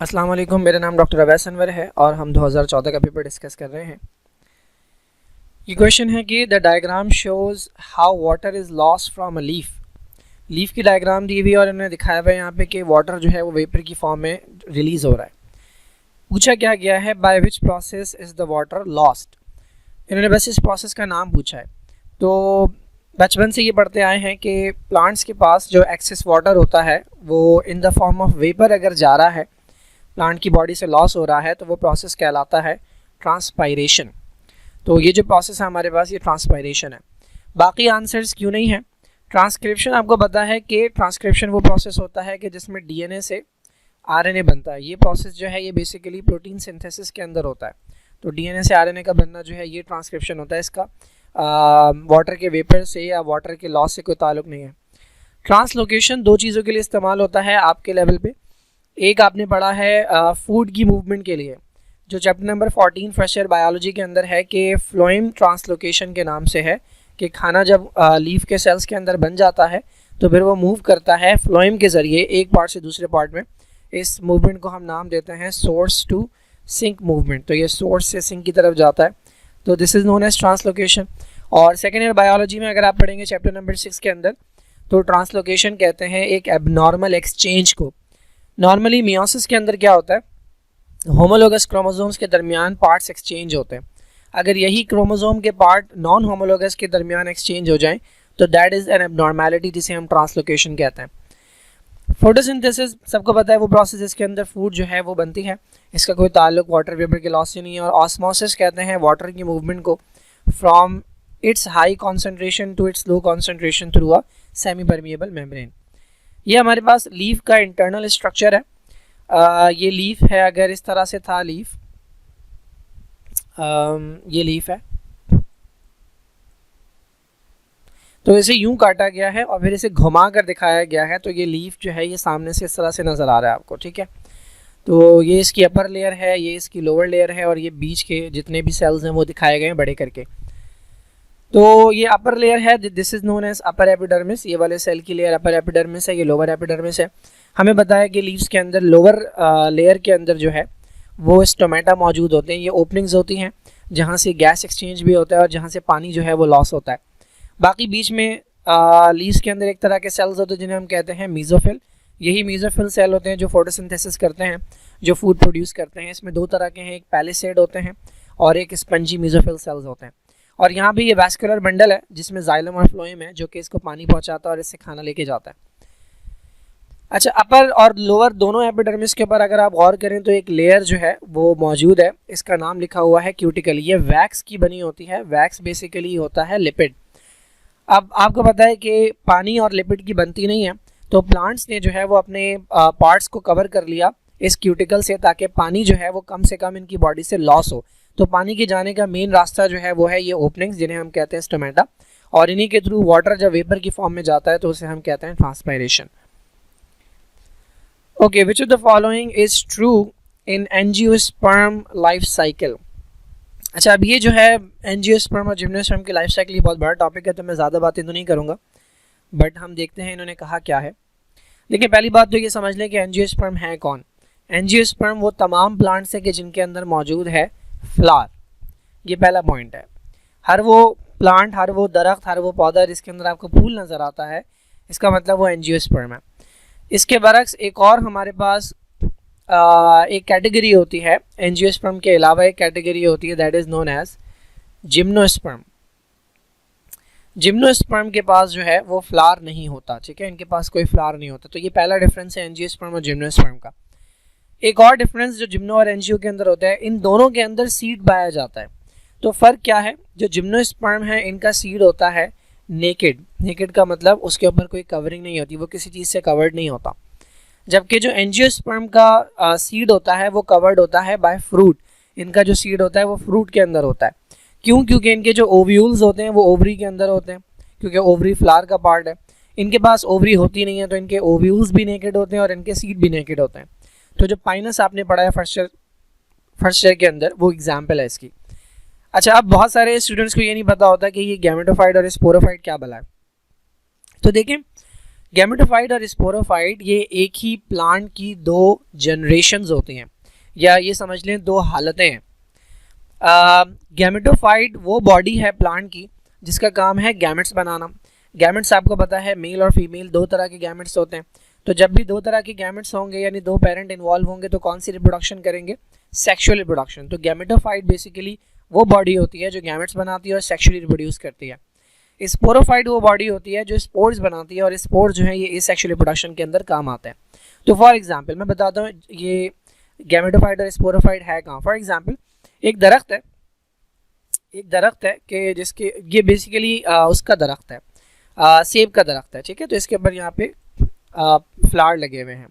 अस्सलाम वालेकुम, मेरा नाम डॉक्टर अवैस अनवर है और हम 2014 का पेपर डिस्कस कर रहे हैं। ये क्वेश्चन है कि the diagram shows how water is lost from a leaf. Leaf की डायग्राम दी हुई और इन्होंने दिखाया हुआ है यहाँ पे कि वाटर जो है वो वेपर की फॉर्म में रिलीज़ हो रहा है। पूछा क्या गया है, by which process is the water lost. इन्होंने बस इस प्रोसेस का नाम पूछा है। तो बचपन से ये पढ़ते आए हैं कि प्लांट्स के पास जो एक्सेस वाटर होता है वो in the form of vapour अगर जा रहा है, प्लांट की बॉडी से लॉस हो रहा है, तो वो प्रोसेस कहलाता है ट्रांसपायरेशन। तो ये जो प्रोसेस है हमारे पास, ये ट्रांसपायरेशन है। बाकी आंसर्स क्यों नहीं है। ट्रांसक्रिप्शन आपको पता है कि ट्रांसक्रिप्शन वो प्रोसेस होता है कि जिसमें डीएनए से आरएनए बनता है। ये प्रोसेस जो है ये बेसिकली प्रोटीन सिंथेसिस के अंदर होता है। तो डीएनए से आरएनए का बनना जो है ये ट्रांसक्रिप्शन होता है। इसका वाटर के वेपर से या वाटर के लॉस से कोई ताल्लुक नहीं है। ट्रांसलोकेशन दो चीज़ों के लिए इस्तेमाल होता है आपके लेवल पे। एक आपने पढ़ा है फूड की मूवमेंट के लिए, जो chapter number 14 first year biology के अंदर है कि फ्लोएम ट्रांसलोकेशन के नाम से है कि खाना जब लीफ के सेल्स के अंदर बन जाता है तो फिर वो मूव करता है फ्लोएम के ज़रिए एक पार्ट से दूसरे पार्ट में। इस मूवमेंट को हम नाम देते हैं सोर्स टू सिंक मूवमेंट। तो ये सोर्स से सिंक की तरफ जाता है, तो this is known as translocation. और सेकेंड ईयर बायोलॉजी में अगर आप पढ़ेंगे चैप्टर नंबर 6 के अंदर, तो ट्रांसलोकेशन कहते हैं एक एबनॉर्मल एक्सचेंज को। नॉर्मली मियोसिस के अंदर क्या होता है, होमोलोगस क्रोमोसोम्स के दरमियान पार्ट्स एक्सचेंज होते हैं। अगर यही क्रोमोसोम के पार्ट नॉन होमोलोगस के दरमियान एक्सचेंज हो जाएं तो दैट इज़ एन एबनॉर्मेलिटी, जिसे हम ट्रांसलोकेशन कहते हैं। फोटोसिंथेसिस सबको पता है वो प्रोसेस इसके अंदर फूड जो है वो बनती है। इसका कोई ताल्लुक वाटर वेपर के लॉस से नहीं है। और ऑस्मोसिस कहते हैं वाटर की मूवमेंट को from its high concentration to its low concentration through a semi permeable membrane. ये हमारे पास लीफ का इंटरनल स्ट्रक्चर है। ये लीफ है, अगर इस तरह से था लीफ, ये लीफ है, तो इसे यूं काटा गया है और फिर इसे घुमा कर दिखाया गया है। तो ये लीफ जो है ये सामने से इस तरह से नज़र आ रहा है आपको, ठीक है। तो ये इसकी अपर लेयर है, ये इसकी लोअर लेयर है, और ये बीच के जितने भी सेल्स हैं वो दिखाए गए हैं बड़े करके। तो ये अपर लेयर है, this is known as upper epidermis. ये वाले सेल की लेयर अपर एपिडर्मिस है, ये लोअर एपिडर्मिस है। हमें बताया कि लीव्स के अंदर लोअर लेयर के अंदर जो है वो स्टोमेटा मौजूद होते हैं। ये ओपनिंग्स होती हैं जहाँ से गैस एक्सचेंज भी होता है और जहाँ से पानी जो है वो लॉस होता है। बाकी बीच में लीव्स के अंदर एक तरह के सेल्स होते हैं जिन्हें हम कहते हैं मीज़ोफिल। यही मीज़ोफिल सेल होते हैं जो फोटोसिंथेसिस करते हैं, जो फूड प्रोड्यूस करते हैं। इसमें दो तरह के हैं, एक पैलिसेड होते हैं और एक स्पंजी मीज़ोफिल सेल्स होते हैं। और यहाँ भी ये वैस्कुलर बंडल है जिसमें जाइलम और फ्लोएम है जो कि इसको पानी पहुँचाता है और इससे खाना लेके जाता है। अच्छा, अपर और लोअर दोनों एपिडर्मिस के ऊपर अगर आप गौर करें तो एक लेयर जो है वो मौजूद है, इसका नाम लिखा हुआ है क्यूटिकल। ये वैक्स की बनी होती है। वैक्स बेसिकली होता है लिपिड। अब आपको पता है कि पानी और लिपिड की बनती नहीं है, तो प्लांट्स ने जो है वो अपने पार्ट्स को कवर कर लिया इस क्यूटिकल से ताकि पानी जो है वो कम से कम इनकी बॉडी से लॉस हो। तो पानी के जाने का मेन रास्ता जो है वो है ये ओपनिंग्स जिन्हें हम कहते हैं स्टोमेटा, और इन्हीं के थ्रू वाटर जब वेपर की फॉर्म में जाता है तो उसे हम कहते हैं transpiration. Okay, which of the following is true in angiosperm life cycle. अच्छा, अब ये जो है एंजियोस्पर्म और जिम्नोस्पर्म की लाइफ साइकिल, ये बहुत बड़ा टॉपिक है तो मैं ज़्यादा बातें तो नहीं करूँगा, बट हम देखते हैं इन्होंने कहा क्या है। देखिए, पहली बात तो ये समझ लें कि एंजियोस्पर्म है कौन। एंजियोस्पर्म वो तमाम प्लांट्स हैं कि जिनके अंदर मौजूद है फ्लावर। ये पहला पॉइंट है। हर वो प्लांट, हर वो दरख्त, हर वो पौधा जिसके अंदर आपको फूल नज़र आता है, इसका मतलब वो एंजियोस्पर्म है। इसके बरक्स एक और हमारे पास एक कैटेगरी होती है एंजियोस्पर्म के अलावा, एक कैटेगरी होती है that is known as gymnosperm. Gymnosperm के पास जो है वो फ्लावर नहीं होता, ठीक है, इनके पास कोई फ्लावर नहीं होता। तो ये पहला डिफरेंस है एंजियोस्पर्म और जिम्नोस्पर्म का। एक और डिफरेंस जो जिम्नो और एंजियो के अंदर होता है, इन दोनों के अंदर सीड पाया जाता है। तो फ़र्क क्या है, जो जिम्नोस्पर्म है इनका सीड होता है नेकेड। नेकेड का मतलब उसके ऊपर कोई कवरिंग नहीं होती, वो किसी चीज़ से कवर्ड नहीं होता। जबकि जो एंजियोस्पर्म का सीड होता है वो कवर्ड होता है बाय फ्रूट। इनका जो सीड होता है वो फ्रूट के अंदर होता है। क्यों? क्योंकि इनके जो ओव्यूल्स होते हैं वो ओवरी के अंदर होते हैं, क्योंकि ओवरी फ्लावर का पार्ट है। इनके पास ओवरी होती नहीं है तो इनके ओव्यूल्स भी नेकेड होते हैं और इनके सीड भी नेकेड होते हैं। तो जो पाइनस आपने पढ़ा है फर्स्ट ईयर के अंदर, वो एग्जाम्पल है इसकी। अच्छा, अब बहुत सारे स्टूडेंट्स को ये नहीं पता होता कि ये गैमेटोफाइट और स्पोरोफाइट क्या भला है। तो देखें, गैमेटोफाइट और स्पोरोफाइट ये एक ही प्लांट की दो जनरेशन्स होती हैं, या ये समझ लें दो हालतें हैं। गैमेटोफाइट वो बॉडी है प्लांट की जिसका काम है गैमेट्स बनाना। गैमेट्स आपको पता है मेल और फीमेल दो तरह के गैमेट्स होते हैं, तो जब भी दो तरह के गैमेट्स होंगे यानी दो पेरेंट इन्वॉल्व होंगे तो कौन सी रिप्रोडक्शन करेंगे, सेक्सुअल रिप्रोडक्शन। तो गैमेटोफाइट बेसिकली वो बॉडी होती है जो गैमेट्स बनाती है और सेक्सुअली रिप्रोड्यूस करती है। स्पोरोफाइट वो बॉडी होती है जो स्पोर्स बनाती है, और स्पोर्स जो है ये एसेक्सुअल रिप्रोडक्शन के अंदर काम आता है। तो फॉर एग्जांपल मैं बताता हूँ ये गैमेटोफाइट और स्पोरोफाइट है कहाँ। फॉर एग्जांपल एक दरख्त है कि जिसके ये बेसिकली उसका दरख्त है, सेब का दरख्त है, ठीक है। तो इसके ऊपर यहाँ पे फ्लावर लगे हुए हैं,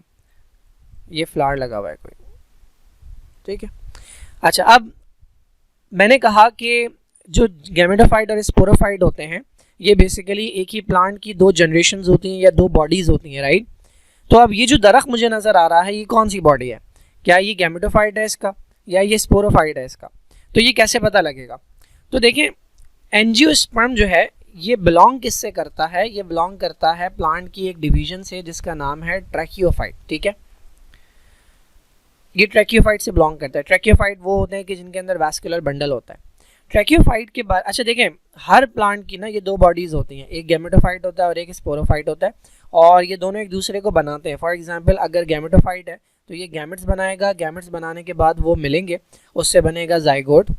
ये फ्लावर लगा हुआ है कोई, ठीक है। अच्छा, अब मैंने कहा कि जो गैमेटोफाइट और स्पोरोफाइट होते हैं ये बेसिकली एक ही प्लांट की दो जनरेशन्स होती हैं या दो बॉडीज़ होती हैं, राइट। तो अब ये जो दरख्त मुझे नज़र आ रहा है ये कौन सी बॉडी है, क्या ये गैमेटोफाइट है इसका या ये स्पोरोफाइट है इसका, तो ये कैसे पता लगेगा। तो देखें एंजियोस्पर्म जो है ये बिलोंग किससे करता है, ये बिलोंग करता है प्लांट की एक डिवीजन से जिसका नाम है ट्रैकियोफाइट, ठीक है। ये ट्रैकियोफाइट से बिलोंग करता है। ट्रैकियोफाइट वो होते हैं कि जिनके अंदर वैस्कुलर बंडल होता है। ट्रैकियोफाइट के बाद अच्छा देखें हर प्लांट की ना ये दो बॉडीज़ होती हैं, एक गैमेटोफाइट होता है और एक स्पोरोफाइट होता है, और ये दोनों एक दूसरे को बनाते हैं। फॉर एग्जांपल अगर गैमेटोफाइट है तो ये गैमेट्स बनाएगा, गैमेट्स बनाने के बाद वो मिलेंगे, उससे बनेगा जाइगोट,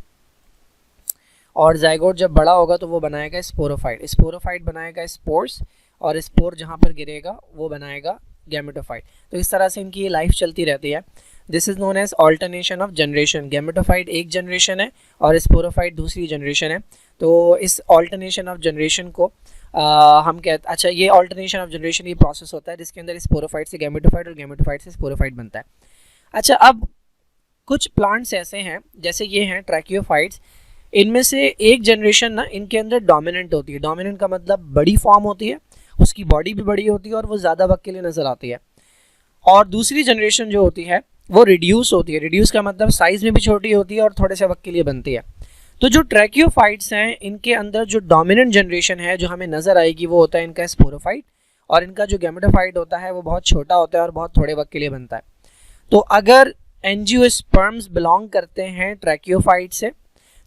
और जाइगोट जब बड़ा होगा तो वो बनाएगा स्पोरोफाइट, स्पोरोफाइट बनाएगा स्पोर्स, और स्पोर जहाँ पर गिरेगा वो बनाएगा गैमेटोफाइट। तो इस तरह से इनकी ये लाइफ चलती रहती है। This is known as alternation of generation. Gametophyte एक जनरेशन है और स्पोरोफाइट दूसरी जनरेशन है। तो इस ऑल्टरनेशन ऑफ जनरेशन को हम कहते, अच्छा ये ऑल्टरनेशन ऑफ जनरेशन ये प्रोसेस होता है जिसके अंदर स्पोरोफाइट से गैमेटोफाइट और गैमेटोफाइट से स्पोरोफाइट बनता है। अच्छा, अब कुछ प्लांट्स ऐसे हैं जैसे ये हैं ट्रैकियोफाइट्स, इनमें से एक जनरेशन ना इनके अंदर डोमिनेंट होती है। डोमिनेंट का मतलब बड़ी फॉर्म होती है, उसकी बॉडी भी बड़ी होती है और वो ज़्यादा वक्त के लिए नज़र आती है। और दूसरी जनरेशन जो होती है वो रिड्यूस होती है। रिड्यूस का मतलब साइज़ में भी छोटी होती है और थोड़े से वक्त के लिए बनती है। तो जो ट्रैकियोफाइट्स हैं इनके अंदर जो डोमिनेंट जनरेशन है जो हमें नज़र आएगी वो होता है इनका स्पोरोफाइट, और इनका जो गैमेटोफाइट होता है वो बहुत छोटा होता है और बहुत थोड़े वक्त के लिए बनता है। तो अगर एंजियोस्पर्म्स बिलोंग करते हैं ट्रैकियोफाइट से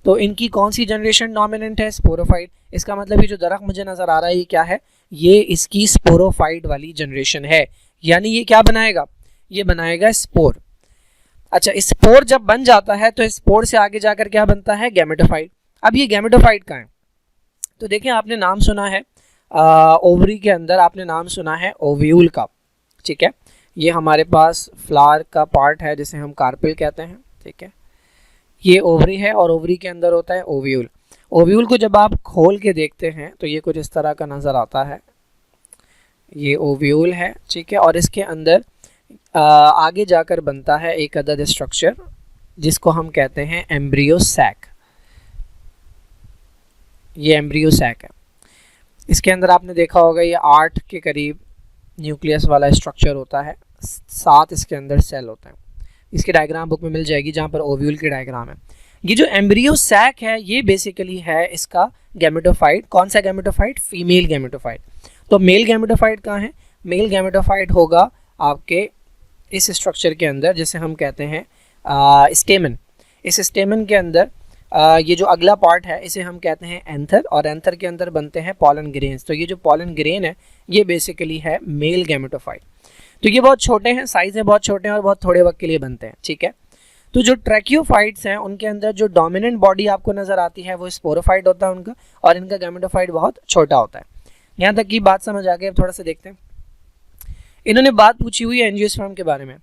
तो इनकी कौन सी जनरेशन डोमिनेंट है, स्पोरोफाइट। इसका मतलब ये जो दरख्त मुझे नज़र आ रहा है ये क्या है, ये इसकी स्पोरोफाइट वाली जनरेशन है, यानी ये क्या बनाएगा, ये बनाएगा स्पोर। अच्छा, स्पोर जब बन जाता है तो स्पोर से आगे जाकर क्या बनता है, गैमेटोफाइट। अब ये गैमेटोफाइट कहाँ है, तो देखें आपने नाम सुना है ओवरी के अंदर आपने नाम सुना है ओव्यूल का, ठीक है। ये हमारे पास फ्लावर का पार्ट है जिसे हम कार्पेल कहते हैं, ठीक है। ये ओवरी है और ओवरी के अंदर होता है ओव्यूल। ओव्यूल को जब आप खोल के देखते हैं तो ये कुछ इस तरह का नज़र आता है, ये ओव्यूल है, ठीक है। और इसके अंदर आगे जाकर बनता है एक अदद स्ट्रक्चर जिसको हम कहते हैं एम्ब्रियो सैक। ये एम्ब्रियो सैक है। इसके अंदर आपने देखा होगा ये 8 के करीब न्यूक्लियस वाला स्ट्रक्चर होता है, 7 इसके अंदर सेल होते हैं। इसकी डायग्राम बुक में मिल जाएगी जहाँ पर ओव्यूल की डायग्राम है। ये जो एम्ब्रियो सैक है ये बेसिकली है इसका गैमेटोफाइट। कौन सा गैमेटोफाइट, फीमेल गैमेटोफाइट। तो मेल गैमेटोफाइट कहाँ है, मेल गैमेटोफाइट होगा आपके इस स्ट्रक्चर के अंदर जिसे हम कहते हैं स्टेमन। इस स्टेमन के अंदर ये जो अगला पार्ट है इसे हम कहते हैं एंथर, और एंथर के अंदर बनते हैं पॉलन ग्रेन्स। तो ये जो पॉलन ग्रेन है ये बेसिकली है मेल गैमेटोफाइट। तो ये बहुत छोटे हैं, साइज़ में बहुत छोटे हैं और बहुत थोड़े वक्त के लिए बनते हैं, ठीक है। तो जो ट्रैकियोफाइट्स हैं उनके अंदर जो डोमिनेंट बॉडी आपको नज़र आती है वो स्पोरोफाइट होता है उनका, और इनका गैमेटोफाइट बहुत छोटा होता है। यहाँ तक की बात समझ आ गई। अब थोड़ा सा देखते हैं। इन्होंने बात पूछी हुई है एंजियोस्पर्म के बारे में,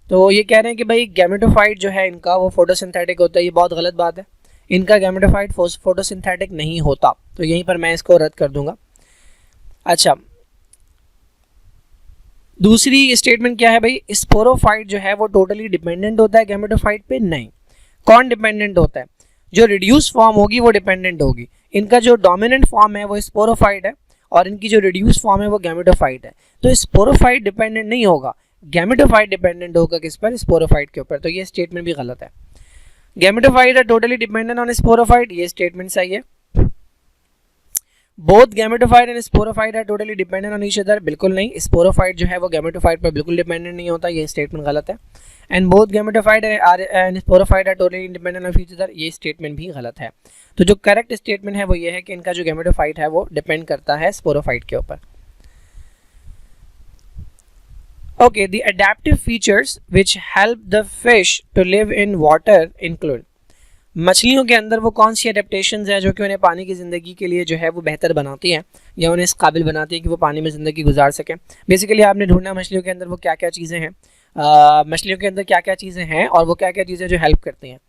तो ये कह रहे हैं कि भाई गैमेटोफाइट जो है इनका वो फोटोसिंथेटिक होता है। ये बहुत गलत बात है, इनका गैमेटोफाइट फोटोसिंथेटिक नहीं होता, तो यहीं पर मैं इसको रद्द कर दूंगा। अच्छा, दूसरी स्टेटमेंट क्या है भाई, स्पोरोफाइट जो है वो टोटली डिपेंडेंट होता है गैमेटोफाइट पे। नहीं, कौन डिपेंडेंट होता है, जो रिड्यूस फॉर्म होगी वो डिपेंडेंट होगी। इनका जो डोमिनेंट फॉर्म है वो स्पोरोफाइट है और इनकी जो रिड्यूस फॉर्म है वो गैमेटोफाइट है। तो स्पोरोफाइट डिपेंडेंट नहीं होगा, गैमेटोफाइट डिपेंडेंट होगा किस पर, स्पोरोफाइट के ऊपर। तो ये स्टेटमेंट भी गलत है। Gametophyte are totally dependent on sporophyte, ये स्टेटमेंट सही है। Both gametophyte and sporophyte are totally dependent on each other, बिल्कुल नहीं, स्पोरोफाइट जो है वो गैमेटोफाइट पर बिल्कुल डिपेंडेंट नहीं होता, ये स्टेटमेंट गलत है। And both gametophyte and sporophyte are totally independent of each other, ये स्टेटमेंट भी गलत है। तो जो करेक्ट स्टेटमेंट है वो ये है कि इनका जो गैमेटोफाइट है वो डिपेंड करता है स्पोरोफाइट के ऊपर। Okay, the adaptive features which help the fish to live in water include, मछलियों के अंदर वो कौन सी अडेप्टेशंस हैं जो कि उन्हें पानी की ज़िंदगी के लिए जो है वो बेहतर बनाती हैं या उन्हें इस काबिल बनाती है कि वो पानी में ज़िंदगी गुजार सकें। बेसिकली आपने ढूंढना मछलियों के अंदर वो क्या क्या चीज़ें हैं, मछलियों के अंदर क्या क्या चीज़ें हैं और वो क्या क्या चीज़ें जो हेल्प करती हैं।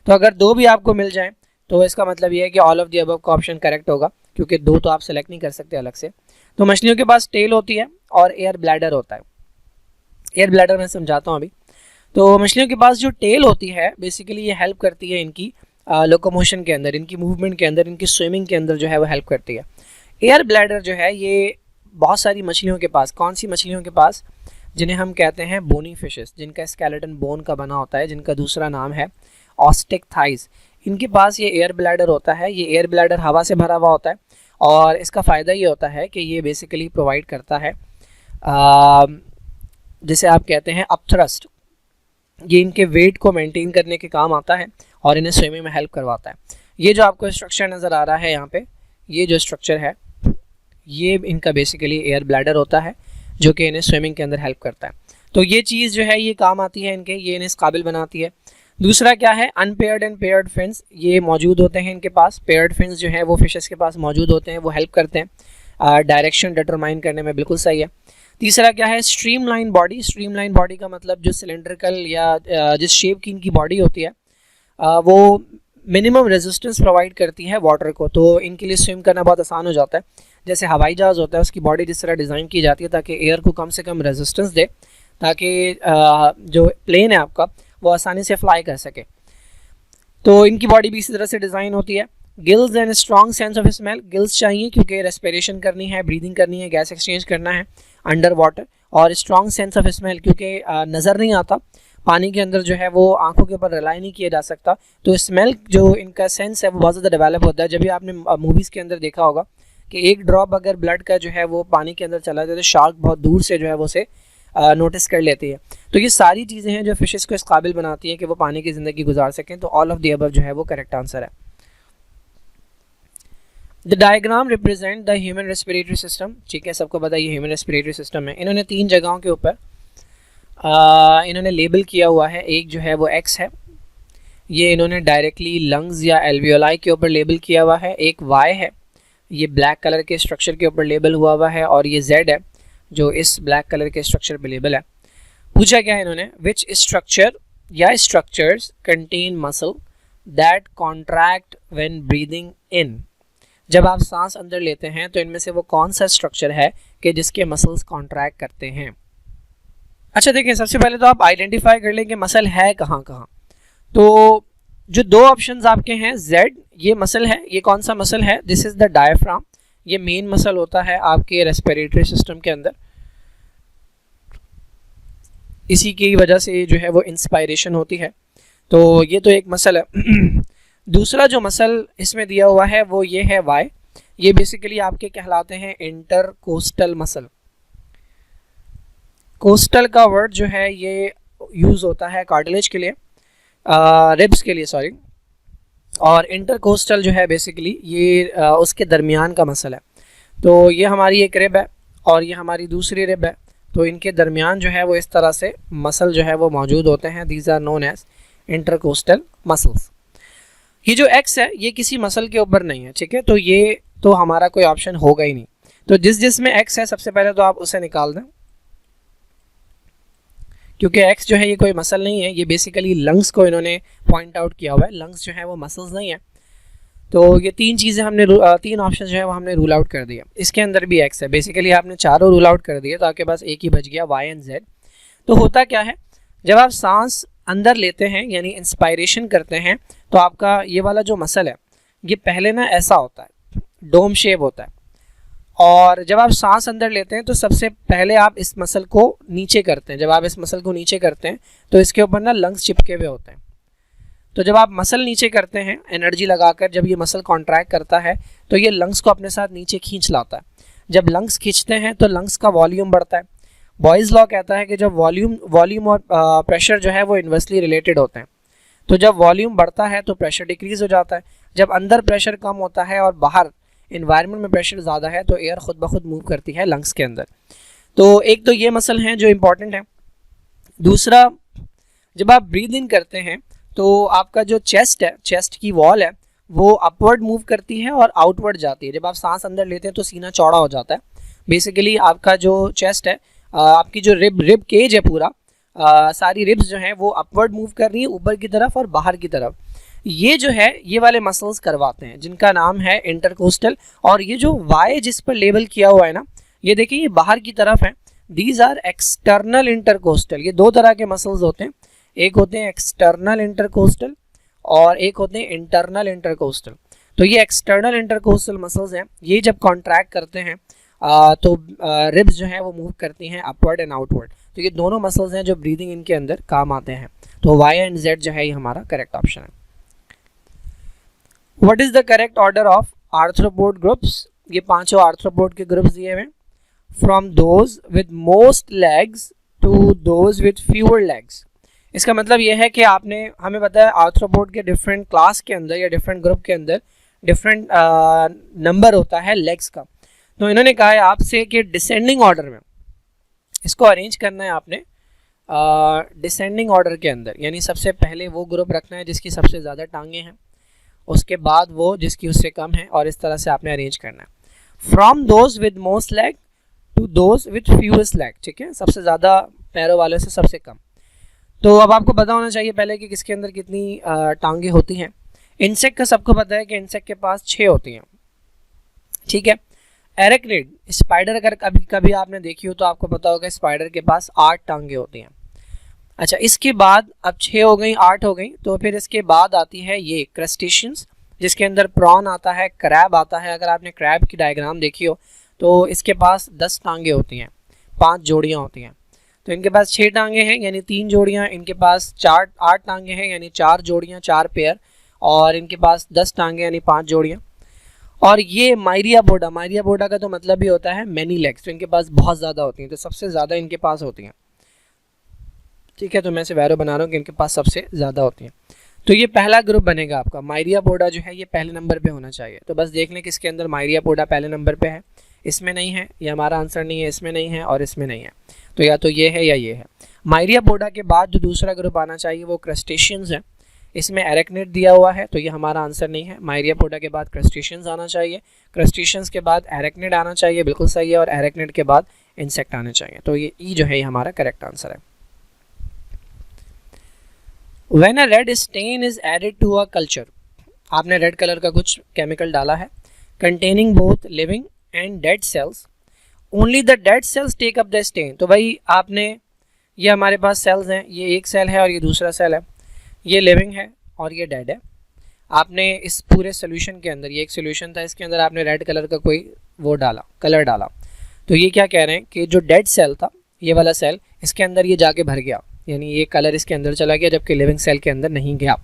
तो अगर दो भी आपको मिल जाएँ तो इसका मतलब ये है कि ऑल ऑफ द अबव का ऑप्शन करेक्ट होगा, क्योंकि दो तो आप सेलेक्ट नहीं कर सकते अलग से। तो मछलियों के पास टेल होती है और एयर ब्लैडर होता है। एयर ब्लैडर मैं समझाता हूँ अभी। तो मछलियों के पास जो टेल होती है बेसिकली ये हेल्प करती है इनकी लोकोमोशन के अंदर, इनकी मूवमेंट के अंदर, इनकी स्विमिंग के अंदर जो है वो हेल्प करती है। एयर ब्लैडर जो है ये बहुत सारी मछलियों के पास, कौन सी मछलियों के पास, जिन्हें हम कहते हैं बोनी फिशेस, जिनका स्केलेटन बोन का बना होता है, जिनका दूसरा नाम है ऑस्टिक थाइज, इनके पास ये एयर ब्लैडर होता है। ये एयर ब्लैडर हवा से भरा हुआ होता है और इसका फ़ायदा ये होता है कि ये बेसिकली प्रोवाइड करता है जिसे आप कहते हैं अपथ्रस्ट, ये इनके वेट को मेंटेन करने के काम आता है और इन्हें स्विमिंग में हेल्प करवाता है। ये जो आपको स्ट्रक्चर नज़र आ रहा है यहाँ पे, ये जो स्ट्रक्चर है ये इनका बेसिकली एयर ब्लैडर होता है जो कि इन्हें स्विमिंग के अंदर हेल्प करता है। तो ये चीज़ जो है ये काम आती है इनके, ये इन्हें इस काबिल बनाती है। दूसरा क्या है, अनपेयर्ड एंड पेयर्ड फिन्स ये मौजूद होते हैं इनके पास। पेयर्ड फिन्स जो है वो फिशेस के पास मौजूद होते हैं, वो हेल्प करते हैं डायरेक्शन डिटरमाइन करने में, बिल्कुल सही है। तीसरा क्या है, स्ट्रीमलाइन बॉडी। स्ट्रीमलाइन बॉडी का मतलब जो सिलेंड्रिकल या जिस शेप की इनकी बॉडी होती है वो मिनिमम रेजिस्टेंस प्रोवाइड करती है वाटर को, तो इनके लिए स्विम करना बहुत आसान हो जाता है। जैसे हवाई जहाज़ होता है उसकी बॉडी जिस तरह डिज़ाइन की जाती है ताकि एयर को कम से कम रेजिस्टेंस दे, ताकि जो प्लेन है आपका वो आसानी से फ्लाई कर सके। तो इनकी बॉडी भी इसी तरह से डिज़ाइन होती है। Gills and strong sense of smell, gills चाहिए क्योंकि रेस्पिरेशन करनी है, ब्रीदिंग करनी है, गैस एक्सचेंज करना है अंडर वाटर, और स्ट्रॉन्ग सेंस ऑफ स्मेल क्योंकि नज़र नहीं आता पानी के अंदर जो है वो आंखों के ऊपर रिलाई नहीं किया जा सकता, तो स्मेल जो इनका सेंस है वो बहुत ज़्यादा डेवलप होता है। जब भी आपने मूवीज़ के अंदर देखा होगा कि एक ड्रॉप अगर ब्लड का जो है वो पानी के अंदर चला जाए तो शार्क बहुत दूर से जो है वो उसे नोटिस कर लेती है। तो ये सारी चीज़ें हैं जो फिशेस को इस काबिल बनाती है कि वो पानी की ज़िंदगी गुजार सकें। तो ऑल ऑफ द अबव जो है वो करेक्ट आंसर है। The diagram represent the human respiratory system, ठीक है, सबको पता है ये ह्यूमन रेस्पिरेटरी सिस्टम है। इन्होंने 3 जगहों के ऊपर इन्होंने लेबल किया हुआ है। एक जो है वो एक्स है, ये इन्होंने डायरेक्टली लंग्स या एल्वियोलाई के ऊपर लेबल किया हुआ है। एक वाई है, ये ब्लैक कलर के स्ट्रक्चर के ऊपर लेबल हुआ है, और ये जेड है जो इस ब्लैक कलर के स्ट्रक्चर पे लेबल है। पूछा क्या है इन्होंने, विच स्ट्रक्चर या structures contain muscle that contract when breathing in, जब आप सांस अंदर लेते हैं तो इनमें से वो कौन सा स्ट्रक्चर है कि जिसके मसल्स कॉन्ट्रैक्ट करते हैं। अच्छा देखिए, सबसे पहले तो आप आइडेंटिफाई कर लें कि मसल है कहाँ कहाँ। तो जो 2 ऑप्शंस आपके हैं, जेड ये मसल है, ये कौन सा मसल है, दिस इज़ द डायफ्राम, ये मेन मसल होता है आपके रेस्पिरेटरी सिस्टम के अंदर, इसी की वजह से जो है वो इंस्पायरेशन होती है, तो ये तो एक मसल है। दूसरा जो मसल इसमें दिया हुआ है वो ये है वाई, ये बेसिकली आपके कहलाते हैं इंटरकोस्टल मसल। कोस्टल का वर्ड जो है ये यूज़ होता है कार्टिलेज के लिए, रिब्स के लिए सॉरी, और इंटरकोस्टल जो है बेसिकली ये उसके दरमियान का मसल है। तो ये हमारी एक रिब है और ये हमारी दूसरी रिब है, तो इनके दरमियान जो है वो इस तरह से मसल जो है वो मौजूद होते हैं। These are known as intercostal muscles. ये जो एक्स है ये किसी मसल के ऊपर नहीं है, ठीक है, तो ये तो हमारा कोई ऑप्शन होगा ही नहीं। तो जिसमें एक्स है सबसे पहले तो आप उसे निकाल दें, क्योंकि एक्स जो है ये कोई मसल नहीं है, ये बेसिकली लंग्स को इन्होंने पॉइंट आउट किया हुआ है। लंग्स जो है वो मसल्स नहीं है, तो ये 3 चीज़ें हमने 3 ऑप्शन जो है वो हमने रूल आउट कर दिया। इसके अंदर भी एक्स है, बेसिकली आपने चारों रूल आउट कर दिए तो आपके पास एक ही बच गया, वाई एंड जेड। तो होता क्या है, जब आप सांस अंदर लेते हैं यानी इंस्पायरेशन करते हैं तो आपका ये वाला जो मसल है ये पहले ना ऐसा होता है, डोम शेप होता है, और जब आप सांस अंदर लेते हैं तो सबसे पहले आप इस मसल को नीचे करते हैं। जब आप इस मसल को नीचे करते हैं तो इसके ऊपर ना लंग्स चिपके हुए होते हैं, तो जब आप मसल नीचे करते हैं एनर्जी लगाकर, जब ये मसल कॉन्ट्रैक्ट करता है तो ये लंग्स को अपने साथ नीचे खींच लाता है। जब लंग्स खींचते हैं तो लंग्स का वॉल्यूम बढ़ता है। बॉयज़ लॉ कहता है कि जब वॉल्यूम और प्रेशर जो है वो इन्वर्सली रिलेटेड होते हैं। तो जब वॉल्यूम बढ़ता है तो प्रेशर डिक्रीज हो जाता है। जब अंदर प्रेशर कम होता है और बाहर इन्वायरमेंट में प्रेशर ज़्यादा है तो एयर खुद ब खुद मूव करती है लंग्स के अंदर। तो एक तो ये मसल हैं जो इम्पॉर्टेंट है। दूसरा, जब आप ब्रीद इन करते हैं तो आपका जो चेस्ट है, चेस्ट की वॉल है, वो अपवर्ड मूव करती है और आउटवर्ड जाती है। जब आप सांस अंदर लेते हैं तो सीना चौड़ा हो जाता है। बेसिकली आपका जो चेस्ट है, आपकी जो रिब केज है पूरा, सारी रिब्स जो हैं वो अपवर्ड मूव कर रही है ऊपर की तरफ और बाहर की तरफ। ये जो है ये वाले मसल्स करवाते हैं जिनका नाम है इंटरकोस्टल। और ये जो वाई जिस पर लेबल किया हुआ है ना, ये देखिए ये बाहर की तरफ है। These are external intercostal. ये दो तरह के मसल्स होते हैं, एक होते हैं एक्सटर्नल इंटरकोस्टल और एक होते हैं इंटरनल इंटरकोस्टल। तो ये एक्सटर्नल इंटरकोस्टल मसल्स हैं, ये जब कॉन्ट्रैक्ट करते हैं तो रिब्स जो है वो मूव करती हैं अपवर्ड एंड आउटवर्ड। तो ये दोनों मसल्स हैं जो ब्रीदिंग इनके अंदर काम आते हैं। तो वाई एंड जेड जो है ये हमारा करेक्ट ऑप्शन है। What is the correct order of arthropod groups? ये पांचों आर्थ्रोपोड के ग्रुप्स दिए हुए, from those with most legs to those with fewer legs. इसका मतलब ये है कि आपने हमें बताया आर्थ्रोपोड के डिफरेंट क्लास के अंदर या डिफरेंट ग्रुप के अंदर डिफरेंट नंबर होता है लेग्स का। तो इन्होंने कहा है आपसे कि डिसेंडिंग ऑर्डर में इसको अरेंज करना है आपने डिसेंडिंग ऑर्डर के अंदर, यानी सबसे पहले वो ग्रुप रखना है जिसकी सबसे ज़्यादा टांगे हैं, उसके बाद वो जिसकी उससे कम है, और इस तरह से आपने अरेंज करना है। From those with most leg to those with fewest leg, ठीक है, सबसे ज़्यादा पैरों वाले से सबसे कम। तो अब आपको पता होना चाहिए पहले कि किसके अंदर कितनी टांगे होती हैं। इंसेक्ट का सबको पता है कि इंसेक्ट के पास 6 होती हैं, ठीक है। एरेक्निड स्पाइडर अगर कभी कभी आपने देखी हो तो आपको पता होगा स्पाइडर के पास 8 टांगे होती हैं। अच्छा, इसके बाद अब 6 हो गई, 8 हो गई, तो फिर इसके बाद आती है ये क्रस्टेशियंस, जिसके अंदर प्रॉन आता है, क्रैब आता है। अगर आपने क्रैब की डायग्राम देखी हो तो इसके पास 10 टांगे होती हैं, 5 जोड़ियाँ होती हैं। तो इनके पास 6 टांगे हैं यानी 3 जोड़ियाँ, इनके पास 8 टांगे हैं यानी 4 जोड़ियाँ, 4 पेयर, और इनके पास 10 टांगे यानी 5 जोड़ियाँ। और ये मायरियापोडा का तो मतलब भी होता है मैनी लेग्स, तो इनके पास बहुत ज़्यादा होती हैं, तो सबसे ज़्यादा इनके पास होती हैं, ठीक है। तो मैं से वैरो बना रहा हूँ कि इनके पास सबसे ज़्यादा होती हैं। तो ये पहला ग्रुप बनेगा आपका, मायरियापोडा जो है ये पहले नंबर पे होना चाहिए। तो बस देख लें किसके अंदर मायरियापोडा पहले नंबर पे है, इसमें नहीं है, ये हमारा आंसर नहीं है, इसमें नहीं है और इसमें नहीं है। तो या तो ये है या ये है। मायरियापोडा के बाद जो दूसरा ग्रुप आना चाहिए वो क्रस्टेशियंस है, इसमें एरेक्निड दिया हुआ है, तो ये हमारा आंसर नहीं है। मायरियापोडा के बाद क्रस्टेशियंस आना चाहिए, क्रस्टेशियंस के बाद एरेक्निड आना चाहिए, बिल्कुल सही है, और एरेक्निड के बाद इंसेक्ट आने चाहिए। तो ये ई जो है ये हमारा करेक्ट आंसर है। When a red stain is added to a culture, आपने रेड कलर का कुछ केमिकल डाला है, containing both living and dead cells, only the dead cells take up the stain। तो भाई आपने, ये हमारे पास सेल्स हैं, ये एक सेल है और ये दूसरा सेल है, ये लिविंग है और ये डेड है। आपने इस पूरे सोल्यूशन के अंदर, ये एक सोल्यूशन था, इसके अंदर आपने रेड कलर का कोई वो डाला, कलर डाला, तो ये क्या कह रहे हैं कि जो डेड सेल था, ये वाला सेल, इसके अंदर ये जाके भर गया, यानी ये कलर इसके अंदर चला गया, जबकि लिविंग सेल के अंदर नहीं गया।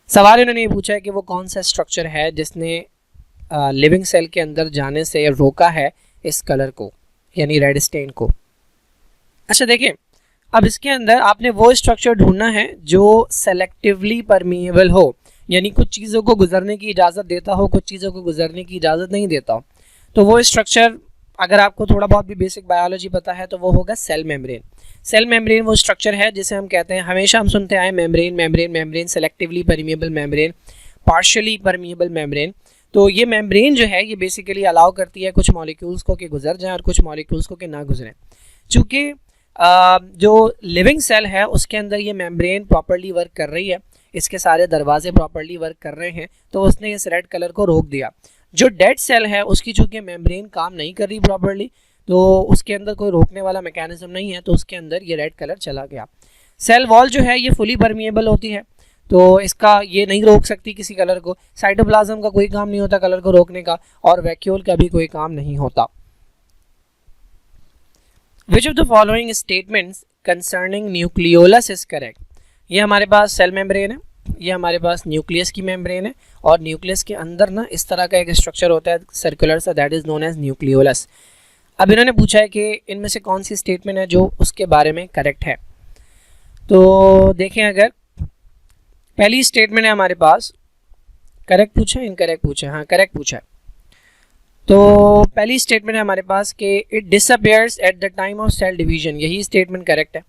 सवाल इन्होंने ये पूछा है कि वो कौन सा स्ट्रक्चर है जिसने लिविंग सेल के अंदर जाने से रोका है इस कलर को, यानी रेड स्टेन को। अच्छा देखिए, अब इसके अंदर आपने वो स्ट्रक्चर ढूंढना है जो सेलेक्टिवली परमिएबल हो, यानी कुछ चीज़ों को गुजरने की इजाज़त देता हो, कुछ चीज़ों को गुजरने की इजाज़त नहीं देता हो। तो वो स्ट्रक्चर, अगर आपको थोड़ा बहुत भी बेसिक बायोलॉजी पता है तो वो होगा सेल मेम्ब्रेन। सेल मेम्ब्रेन वो स्ट्रक्चर है जिसे हम कहते हैं, हमेशा हम सुनते आए membrane, selectively permeable membrane, partially permeable membrane. तो ये मेम्ब्रेन जो है ये बेसिकली अलाउ करती है कुछ मॉलिक्यूल्स को कि गुजर जाएं और कुछ मॉलिक्यूल्स को कि ना गुजरें। चूँकि जो लिविंग सेल है उसके अंदर ये मेम्ब्रेन प्रॉपर्ली वर्क कर रही है, इसके सारे दरवाजे प्रॉपर्ली वर्क कर रहे हैं, तो उसने इस रेड कलर को रोक दिया। जो डेड सेल है उसकी चूँकि मेम्ब्रेन काम नहीं कर रही प्रॉपर्ली, तो उसके अंदर कोई रोकने वाला मैकेनिज्म नहीं है, तो उसके अंदर ये रेड कलर चला गया। सेल वॉल जो है ये फुली परमिएबल होती है, तो इसका ये नहीं रोक सकती किसी कलर को। साइटोप्लाज्म का कोई काम नहीं होता कलर को रोकने का, और वैक्यूल का भी कोई काम नहीं होता। Which of the following statements concerning nucleolus is correct? ये हमारे पास सेल मेम्ब्रेन है, ये हमारे पास न्यूक्लियस की मेम्ब्रेन है और न्यूक्लियस के अंदर ना इस तरह का एक स्ट्रक्चर होता है सर्कुलर सा, that is known as nucleolus. अब इन्होंने पूछा है कि इनमें से कौन सी स्टेटमेंट है जो उसके बारे में करेक्ट है। तो देखें, अगर पहली स्टेटमेंट है हमारे पास, करेक्ट पूछा है इनकरेक्ट पूछा है? हाँ, करेक्ट पूछा है। तो पहली स्टेटमेंट है हमारे पास कि it disappears at the time of cell division, यही स्टेटमेंट करेक्ट है।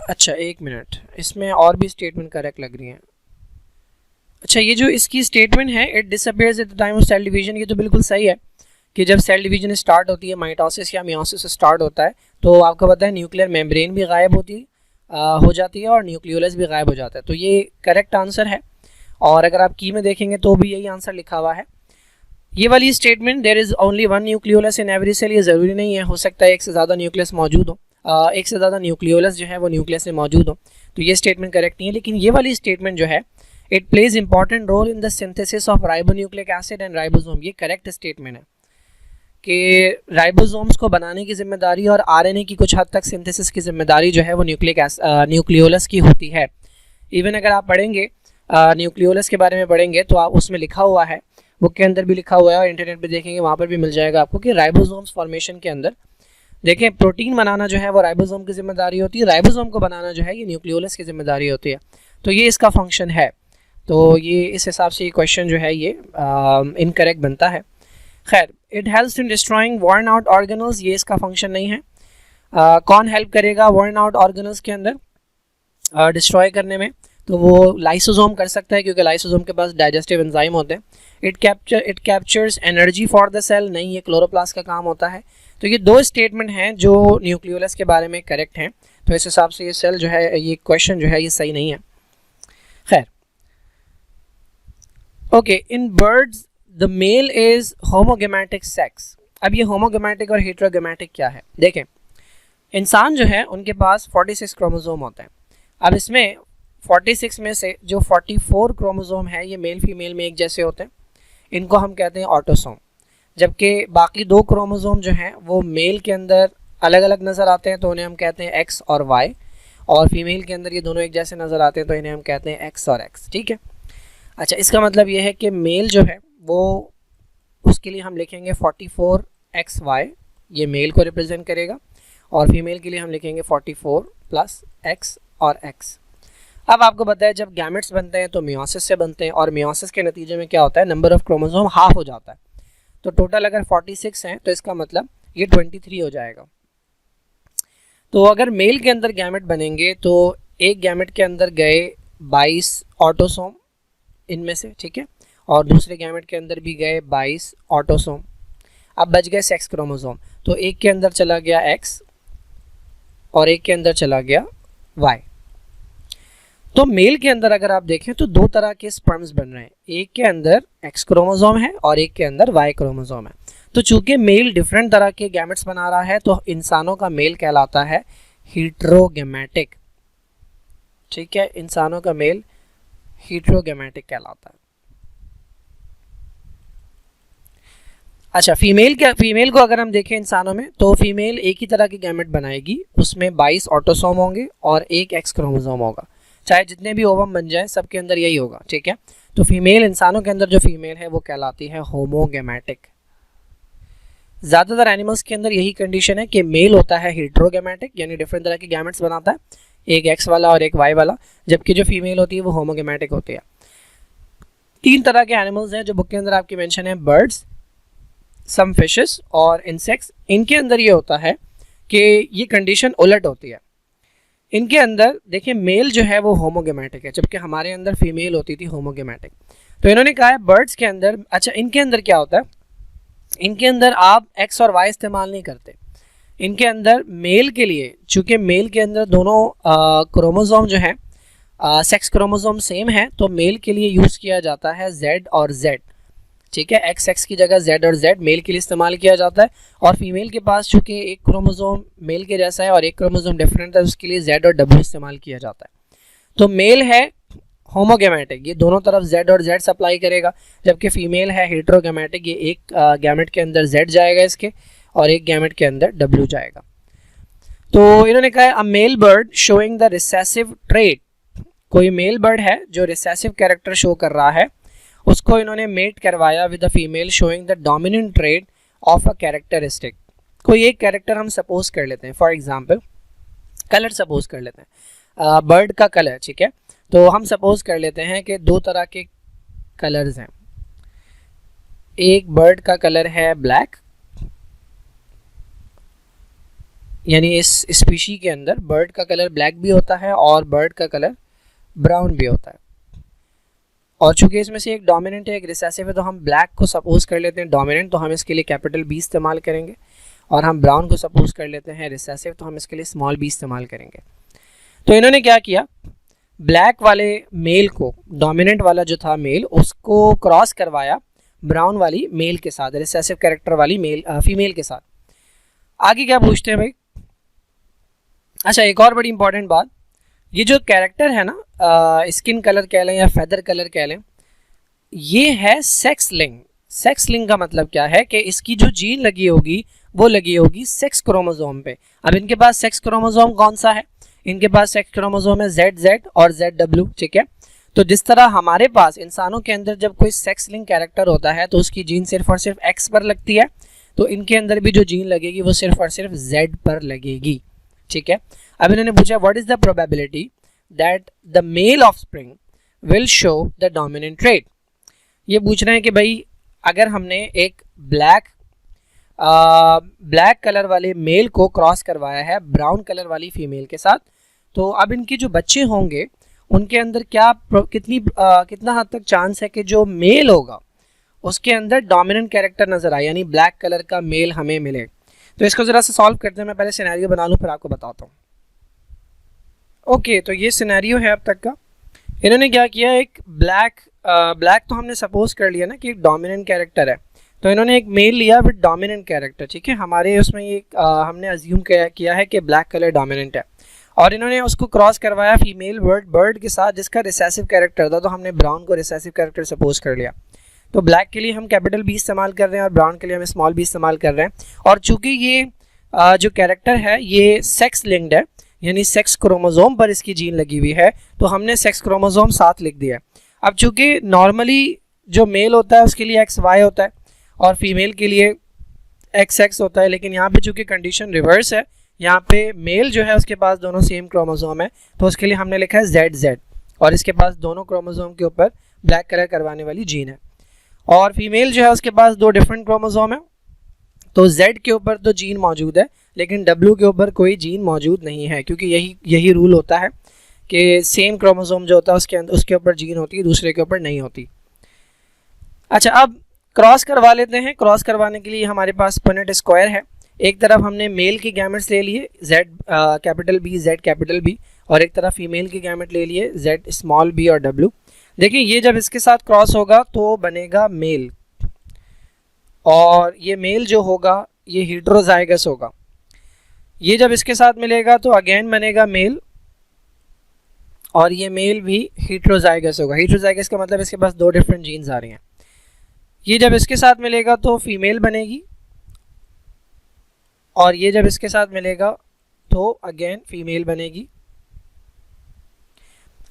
अच्छा एक मिनट, इसमें और भी स्टेटमेंट करेक्ट लग रही है। अच्छा, ये जो इसकी स्टेटमेंट है it disappears at the time of cell division, ये तो बिल्कुल सही है कि जब सेल डिवीजन स्टार्ट होती है, माइटोसिस या मियोसिस स्टार्ट होता है, तो आपको पता है न्यूक्लियर मेम्ब्रेन भी गायब हो जाती है और न्यूक्लियोलस भी गायब हो जाता है। तो ये करेक्ट आंसर है। और अगर आप की में देखेंगे तो भी यही आंसर लिखा हुआ है। ये वाली statement there is only one nucleolus in every cell, ये ज़रूरी नहीं है, हो सकता है एक से ज़्यादा न्यूक्लियस मौजूद हो, एक से ज़्यादा न्यूक्लियोलस जो है वो न्यूक्लियस में मौजूद हो, तो ये स्टेटमेंट करेक्ट नहीं है। लेकिन ये वाली स्टेटमेंट जो है it plays important role in the synthesis of ribonucleic acid and ribosome, ये करेक्ट स्टेटमेंट है कि राइबोसोम्स को बनाने की जिम्मेदारी और आरएनए की कुछ हद तक सिंथेसिस की जिम्मेदारी जो है वो न्यूक्लियोलस की होती है। इवन अगर आप पढ़ेंगे न्यूक्लियोलस के बारे में पढ़ेंगे तो आप उसमें लिखा हुआ है, बुक के अंदर भी लिखा हुआ है और इंटरनेट पे देखेंगे वहाँ पर भी मिल जाएगा आपको कि राइबोसोम्स फॉर्मेशन के अंदर देखें प्रोटीन बनाना जो है वो राइबोसोम की जिम्मेदारी होती है, राइबोसोम को बनाना जो है ये न्यूक्लियोलस की जिम्मेदारी होती है। तो ये इसका फंक्शन है। तो ये इस हिसाब से ये क्वेश्चन जो है ये इनकरेक्ट बनता है। खैर, it helps in destroying worn out organelles, ये इसका फंक्शन नहीं है। कौन हेल्प करेगा वर्न आउट ऑर्गेनल्स के अंदर डिस्ट्रॉय करने में? तो वो लाइसोसोम कर सकता है क्योंकि लाइसोसोम के पास डाइजेस्टिव एंजाइम होते हैं। It captures energy for the cell, नहीं, ये क्लोरोप्लास्ट का काम होता है। तो ये दो स्टेटमेंट हैं जो न्यूक्लियोलस के बारे में करेक्ट हैं। तो इस हिसाब से ये सेल जो है, ये क्वेश्चन जो है ये सही नहीं है। खैर, okay, in birds the male is homogametic sex. अब ये होमोगेमेटिक और हेटेरोगेमेटिक क्या है? देखें, इंसान जो है उनके पास 46 क्रोमोसोम होते हैं। अब इसमें 46 में से जो 44 क्रोमोसोम है ये मेल फीमेल में एक जैसे होते हैं, इनको हम कहते हैं ऑटोसोम। जबकि बाकी 2 क्रोमोसोम जो हैं वो मेल के अंदर अलग अलग नज़र आते हैं तो उन्हें हम कहते हैं एक्स और वाई, और फीमेल के अंदर ये दोनों एक जैसे नज़र आते हैं तो इन्हें हम कहते हैं एक्स और एक्स। ठीक है। अच्छा, इसका मतलब ये है कि मेल जो है वो उसके लिए हम लिखेंगे 44XY, ये मेल को रिप्रेजेंट करेगा, और फीमेल के लिए हम लिखेंगे 44 + X और X। अब आपको पता है जब गैमेट्स बनते हैं तो मियोसिस से बनते हैं, और मियोसिस के नतीजे में क्या होता है, नंबर ऑफ क्रोमोसोम हाफ हो जाता है। तो टोटल अगर 46 हैं तो इसका मतलब ये 23 हो जाएगा। तो अगर मेल के अंदर गैमेट बनेंगे तो एक गैमेट के अंदर गए 22 ऑटोसोम इनमें से, ठीक है, और दूसरे गैमेट के अंदर भी गए 22 ऑटोसोम। अब बच गए सेक्स क्रोमोसोम, तो एक के अंदर चला गया X और एक के अंदर चला गया Y। तो मेल के अंदर अगर आप देखें तो 2 तरह के स्पर्म्स बन रहे हैं, एक के अंदर X क्रोमोसोम है और एक के अंदर Y क्रोमोसोम है। तो चूंकि मेल डिफरेंट तरह के गैमेट्स बना रहा है तो इंसानों का मेल कहलाता है हेटेरोगैमेटिक। ठीक है, इंसानों का मेल हेटेरोगैमेटिक कहलाता है। अच्छा, फीमेल को अगर हम देखें इंसानों में तो फीमेल एक ही तरह की गैमेट बनाएगी, उसमें 22 ऑटोसोम होंगे और एक X क्रोमोसोम होगा। चाहे जितने भी ओवम बन जाएं सबके अंदर यही होगा। ठीक है, तो फीमेल, इंसानों के अंदर जो फीमेल है वो कहलाती है होमोगैमेटिक। ज़्यादातर एनिमल्स के अंदर यही कंडीशन है कि मेल होता है हेटेरोगैमेटिक, यानी डिफरेंट तरह के गैमेट्स बनाता है, एक X वाला और एक Y वाला, जबकि जो फीमेल होती है वो होमोगैमेटिक होती है। 3 तरह के एनिमल्स हैं जो बुक के अंदर आपकी मेंशन है, बर्ड्स, सम फिशेस और इंसेक्ट्स। इनके अंदर ये होता है कि ये कंडीशन उलट होती है। इनके अंदर देखिए मेल जो है वो होमोगैमेटिक है, जबकि हमारे अंदर फीमेल होती थी होमोगैमेटिक। तो इन्होंने कहा है बर्ड्स के अंदर, अच्छा इनके अंदर क्या होता है, इनके अंदर आप X और Y इस्तेमाल नहीं करते। इनके अंदर मेल के लिए, चूँकि मेल के अंदर दोनों क्रोमोसोम जो है सेक्स क्रोमोसोम सेम है, तो मेल के लिए यूज़ किया जाता है Z और Z। ठीक है, XX की जगह Z और Z मेल के लिए इस्तेमाल किया जाता है, और फीमेल के पास चूँकि एक क्रोमोसोम मेल के जैसा है और एक क्रोमोसोम डिफरेंट है, उसके लिए Z और W इस्तेमाल किया जाता है। तो मेल है होमोगैमेटिक, ये दोनों तरफ Z और Z सप्लाई करेगा, जबकि फीमेल है हेटेरोगैमेटिक, ये एक गैमेट के अंदर Z जाएगा इसके और एक गैमेट के अंदर W जाएगा। तो इन्होंने कहा a male bird showing the recessive trait, कोई मेल बर्ड है जो रिसेसिव कैरेक्टर शो कर रहा है, उसको इन्होंने मेट करवाया with the female showing the dominant trait of a characteristic. कोई एक कैरेक्टर हम सपोज कर लेते हैं, फॉर एग्जांपल कलर सपोज कर लेते हैं, बर्ड का कलर, ठीक है। तो हम सपोज कर लेते हैं कि दो तरह के कलर्स हैं, एक बर्ड का कलर है ब्लैक, यानी इस स्पीशी के अंदर बर्ड का कलर ब्लैक भी होता है और बर्ड का कलर ब्राउन भी होता है, और चूंकि इसमें से एक डोमिनेंट है एक रिसेसिव है, तो हम ब्लैक को सपोज कर लेते हैं डोमिनेंट, तो हम इसके लिए कैपिटल बी इस्तेमाल करेंगे, और हम ब्राउन को सपोज कर लेते हैं रिसेसिव, तो हम इसके लिए स्मॉल बी इस्तेमाल करेंगे। तो इन्होंने क्या किया, ब्लैक वाले मेल को, डोमिनेंट वाला जो था मेल, उसको क्रॉस करवाया ब्राउन वाली मेल के साथ, रिसेसिव कैरेक्टर वाली मेल फीमेल के साथ। आगे क्या पूछते हैं भाई, अच्छा एक और बड़ी इंपॉर्टेंट बात, ये जो कैरेक्टर है ना, स्किन कलर कह लें या फेदर कलर कह लें, ये है सेक्स लिंक। सेक्स लिंक का मतलब क्या है कि इसकी जो जीन लगी होगी वो लगी होगी सेक्स क्रोमोसोम पे। अब इनके पास सेक्स क्रोमोसोम कौन सा है, इनके पास सेक्स क्रोमोसोम है ZZ और ZW, ठीक है। तो जिस तरह हमारे पास इंसानों के अंदर जब कोई सेक्स लिंक कैरेक्टर होता है तो उसकी जीन सिर्फ और सिर्फ X पर लगती है, तो इनके अंदर भी जो जीन लगेगी वो सिर्फ और सिर्फ Z पर लगेगी, ठीक है। अब इन्होंने पूछा what is the probability that the male offspring will show the dominant trait. ये पूछ रहे हैं कि भाई अगर हमने एक ब्लैक कलर वाले मेल को क्रॉस करवाया है ब्राउन कलर वाली फीमेल के साथ, तो अब इनके जो बच्चे होंगे उनके अंदर कितना हद तक चांस है कि जो मेल होगा उसके अंदर डोमिनेंट कैरेक्टर नजर आए, यानी ब्लैक कलर का मेल हमें मिले। तो इसको जरा सा सॉल्व करते हैं, मैं पहले सिनेरियो बना लूँ फिर आपको बताता हूँ। ओके, तो ये सिनेरियो है अब तक का। इन्होंने क्या किया, एक ब्लैक तो हमने सपोज कर लिया ना कि एक डोमिनेंट कैरेक्टर है, तो इन्होंने एक मेल लिया विद डोमिनेंट कैरेक्टर, ठीक है। हमारे उसमें ये हमने अज्यूम किया है कि ब्लैक कलर डोमिनेंट है, और इन्होंने उसको क्रॉस करवाया फीमेल बर्ड के साथ जिसका रिसेसिव कैरेक्टर था, तो हमने ब्राउन को रिसेसिव कैरेक्टर सपोज कर लिया। तो ब्लैक के लिए हम कैपिटल बी इस्तेमाल कर रहे हैं और ब्राउन के लिए हम स्मॉल बी इस्तेमाल कर रहे हैं। और चूंकि ये जो कैरेक्टर है ये सेक्स लिंक्ड है, यानी सेक्स क्रोमोसोम पर इसकी जीन लगी हुई है, तो हमने सेक्स क्रोमोसोम साथ लिख दिया। अब चूंकि नॉर्मली जो मेल होता है उसके लिए XY होता है और फीमेल के लिए XX होता है, लेकिन यहाँ पे चूंकि कंडीशन रिवर्स है, यहाँ पे मेल जो है उसके पास दोनों सेम क्रोमोसोम है, तो उसके लिए हमने लिखा है ZZ, और इसके पास दोनों क्रोमोसोम के ऊपर ब्लैक कलर करवाने वाली जीन है। और फीमेल जो है उसके पास दो डिफरेंट क्रोमोसोम है, तो Z के ऊपर तो जीन मौजूद है लेकिन W के ऊपर कोई जीन मौजूद नहीं है, क्योंकि यही रूल होता है कि सेम क्रोमोसोम जो होता है उसके ऊपर जीन होती है, दूसरे के ऊपर नहीं होती। अच्छा, अब क्रॉस करवा लेते हैं। क्रॉस करवाने के लिए हमारे पास पुनेट स्क्वायर है। एक तरफ हमने मेल की गैमेट्स ले लिए Z capital B Z capital B, और एक तरफ फीमेल की गैमेट ले लिए Z स्मॉल b और W। देखिए ये जब इसके साथ क्रॉस होगा तो बनेगा मेल, और ये मेल जो होगा ये हेटेरोजाइगस होगा। ये जब इसके साथ मिलेगा तो अगेन बनेगा मेल, और ये मेल भी हेटेरोजाइगस होगा। हेटेरोजाइगस का मतलब इसके पास दो डिफरेंट जीन्स आ रही हैं। ये जब इसके साथ मिलेगा तो फीमेल बनेगी, और ये जब इसके साथ मिलेगा तो अगेन फीमेल बनेगी।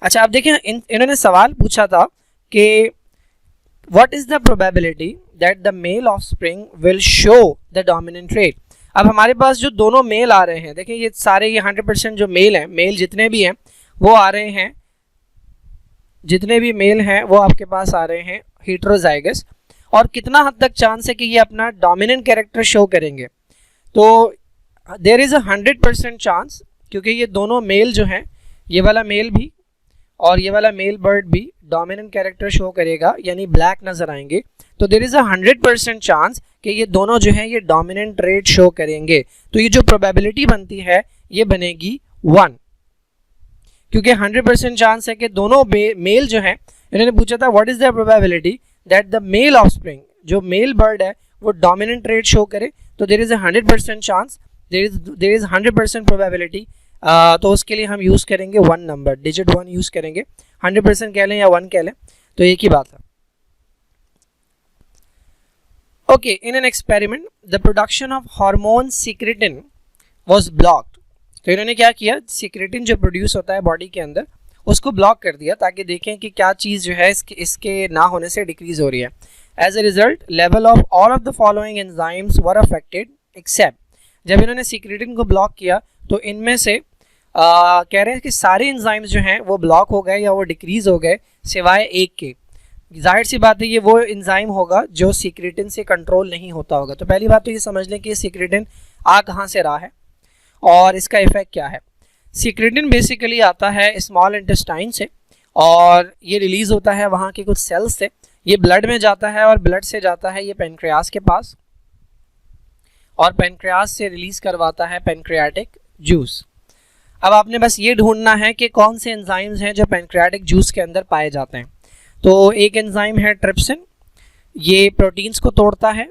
अच्छा, अब देखिए इन्होंने सवाल पूछा था कि what is the probability that the male offspring will show the dominant trait. अब हमारे पास जो दोनों मेल आ रहे हैं, देखिए ये सारे ये 100% जो मेल हैं, मेल जितने भी हैं वो आ रहे हैं, जितने भी मेल हैं वो आपके पास आ रहे हैं हेटेरोजाइगस। और कितना हद तक चांस है कि ये अपना डोमिनेंट कैरेक्टर शो करेंगे, तो देयर इज़ 100% चांस, क्योंकि ये दोनों मेल जो हैं, ये वाला मेल भी और ये वाला मेल बर्ड भी डोमिनेंट कैरेक्टर शो करेगा, यानी ब्लैक नजर आएंगे। तो देयर इज़ 100% चांस कि ये दोनों जो हैं ये डोमिनेंट ट्रेट शो करेंगे। तो ये जो प्रोबेबिलिटी बनती है ये बनेगी 1, क्योंकि 100% चांस है कि दोनों मेल जो हैं, इन्होंने पूछा था what is the probability that the male offspring, जो मेल बर्ड है वो डोमिनेंट ट्रेट शो करे, तो there is 100% chance, there is 100% probability. तो उसके लिए हम यूज़ करेंगे 1 नंबर, डिजिट 1 यूज़ करेंगे। 100% कह लें या 1 कह लें, तो एक ही बात है। Okay, in an experiment, the production of hormone secretin was blocked. तो इन्होंने क्या किया, सिक्रेटिन जो प्रोड्यूस होता है बॉडी के अंदर उसको ब्लॉक कर दिया ताकि देखें कि क्या चीज़ जो है इसके ना होने से डिक्रीज हो रही है। As a result level of all of the following enzymes were affected except, जब इन्होंने सिक्रेटिन को ब्लॉक किया तो इनमें से कह रहे हैं कि सारे एंजाइम्स जो हैं वो ब्लॉक हो गए या वो डिक्रीज हो गए सिवाय एक के। जाहिर सी बात है ये वो एंजाइम होगा जो सिक्रेटिन से कंट्रोल नहीं होता होगा। तो पहली बात तो ये समझ लें कि ये सिक्रेटिन आ कहाँ से रहा है और इसका इफेक्ट क्या है। सिक्रेटिन बेसिकली आता है स्मॉल इंटेस्टाइन से और ये रिलीज होता है वहाँ के कुछ सेल्स से, ये ब्लड में जाता है और ब्लड से जाता है ये पेनक्रियास के पास और पेनक्रियास से रिलीज करवाता है पेनक्रियाटिक जूस। अब आपने बस ये ढूंढना है कि कौन से एंजाइम्स हैं जो पेनक्रियाटिक जूस के अंदर पाए जाते हैं। तो एक एंजाइम है ट्रिप्सिन, ये प्रोटीन्स को तोड़ता है।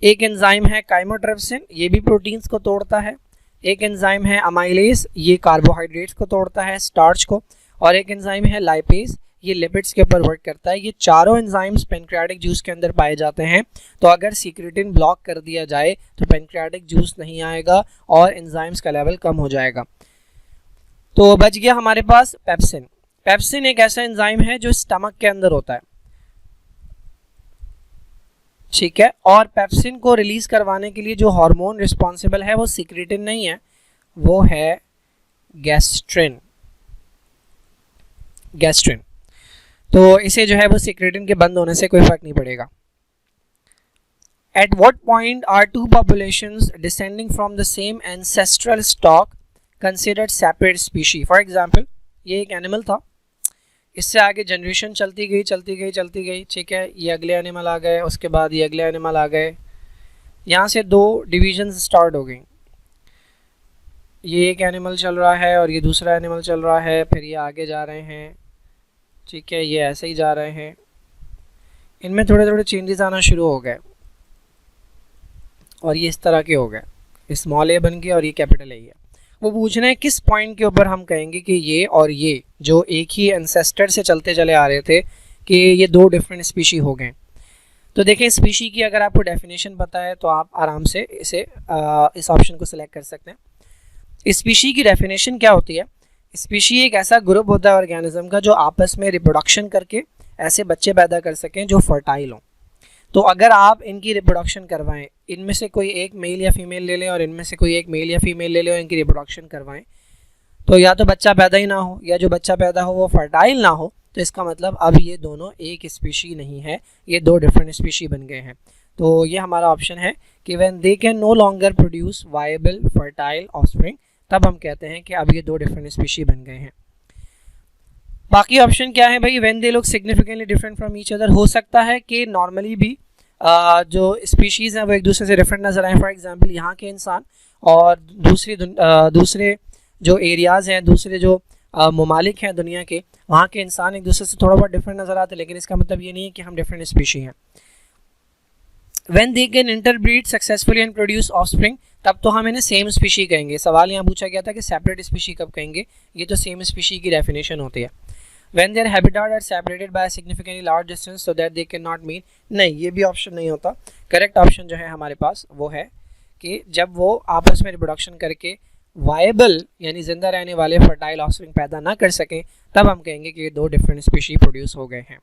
एक एंजाइम है काइमोट्रिप्सिन, ये भी प्रोटीन्स को तोड़ता है। एक एंजाइम है अमाइलेज, ये कार्बोहाइड्रेट्स को तोड़ता है, स्टार्च को। और एक एंजाइम है लाइपेज, ये लिपिड्स के ऊपर वर्क करता है। ये चारों एंजाइम्स पेनक्रियाटिक जूस के अंदर पाए जाते हैं। तो अगर सिक्रेटिन ब्लॉक कर दिया जाए तो पेनक्रियाटिक जूस नहीं आएगा और एंजाइम्स का लेवल कम हो जाएगा। तो बच गया हमारे पास पेप्सिन। पेप्सिन एक ऐसा एंजाइम है जो स्टमक के अंदर होता है, ठीक है। और पेप्सिन को रिलीज करवाने के लिए जो हार्मोन रिस्पॉन्सिबल है वो सिक्रेटिन नहीं है, वो है गैस्ट्रिन। गैस्ट्रिन तो इसे जो है वो सिक्रेटिन के बंद होने से कोई फर्क नहीं पड़ेगा। At what point are two populations descending from the same ancestral stock considered separate species. For example ये एक एनिमल था, इससे आगे जनरेशन चलती गई, ठीक है। ये अगले एनिमल आ गए, उसके बाद ये अगले एनिमल आ गए, यहाँ से दो डिविजन्स स्टार्ट हो गई। ये एक एनिमल चल रहा है और ये दूसरा एनिमल चल रहा है, फिर ये आगे जा रहे हैं, ठीक है, ये ऐसे ही जा रहे हैं। इनमें थोड़े थोड़े चेंजेस आना शुरू हो गए और ये इस तरह के हो गए, स्मॉल ए बन गया और ये कैपिटल ए है। वो पूछना है किस पॉइंट के ऊपर हम कहेंगे कि ये और ये जो एक ही एंसेस्टर से चलते चले आ रहे थे कि ये दो डिफरेंट स्पीशी हो गए। तो देखें स्पीशी की अगर आपको डेफिनेशन पता है तो आप आराम से इसे इस ऑप्शन को सिलेक्ट कर सकते हैं। स्पीशी की डेफिनेशन क्या होती है? स्पीशी एक ऐसा ग्रुप होता है ऑर्गेनिज्म का जो आपस में रिप्रोडक्शन करके ऐसे बच्चे पैदा कर सकें जो फर्टाइल हों। तो अगर आप इनकी रिप्रोडक्शन करवाएं, इनमें से कोई एक मेल या फीमेल ले लें और इनमें से कोई एक मेल या फीमेल ले लें और इनकी रिप्रोडक्शन करवाएं, तो या तो बच्चा पैदा ही ना हो या जो बच्चा पैदा हो वो फर्टाइल ना हो, तो इसका मतलब अब ये दोनों एक स्पीशी नहीं है, ये दो डिफरेंट स्पीशी बन गए हैं। तो ये हमारा ऑप्शन है कि when they can no longer produce viable fertile offspring, तब हम कहते हैं कि अब ये दो डिफरेंट स्पीशी बन गए हैं। बाकी ऑप्शन क्या है भाई? When they look significantly different from each other, हो सकता है कि नॉर्मली भी जो स्पीशीज़ हैं वो एक दूसरे से डिफरेंट नज़र आए। फॉर एग्जांपल यहाँ के इंसान और दूसरे जो एरियाज़ हैं, दूसरे जो ममालिक हैं दुनिया के, वहाँ के इंसान एक दूसरे से थोड़ा बहुत डिफरेंट नज़र आते हैं, लेकिन इसका मतलब ये नहीं है कि हम डिफरेंट स्पीशी हैं। When they can interbreed successfully and produce offspring, तब तो हम इन्हें सेम स्पीशी कहेंगे। सवाल यहाँ पूछा गया था कि सेपरेट स्पीशी कब कहेंगे, ये तो सेम स्पीशी की डेफिनेशन होती है। When their habitat are separated by a significantly large distance so that they cannot meet, नहीं, ये भी ऑप्शन नहीं होता। करेक्ट ऑप्शन जो है हमारे पास वो है कि जब वो आपस में रिप्रोडक्शन करके वायबल यानी जिंदा रहने वाले फर्टाइल ऑफस्प्रिंग पैदा ना कर सकें, तब हम कहेंगे कि ये दो डिफरेंट स्पीशी प्रोड्यूस हो गए हैं।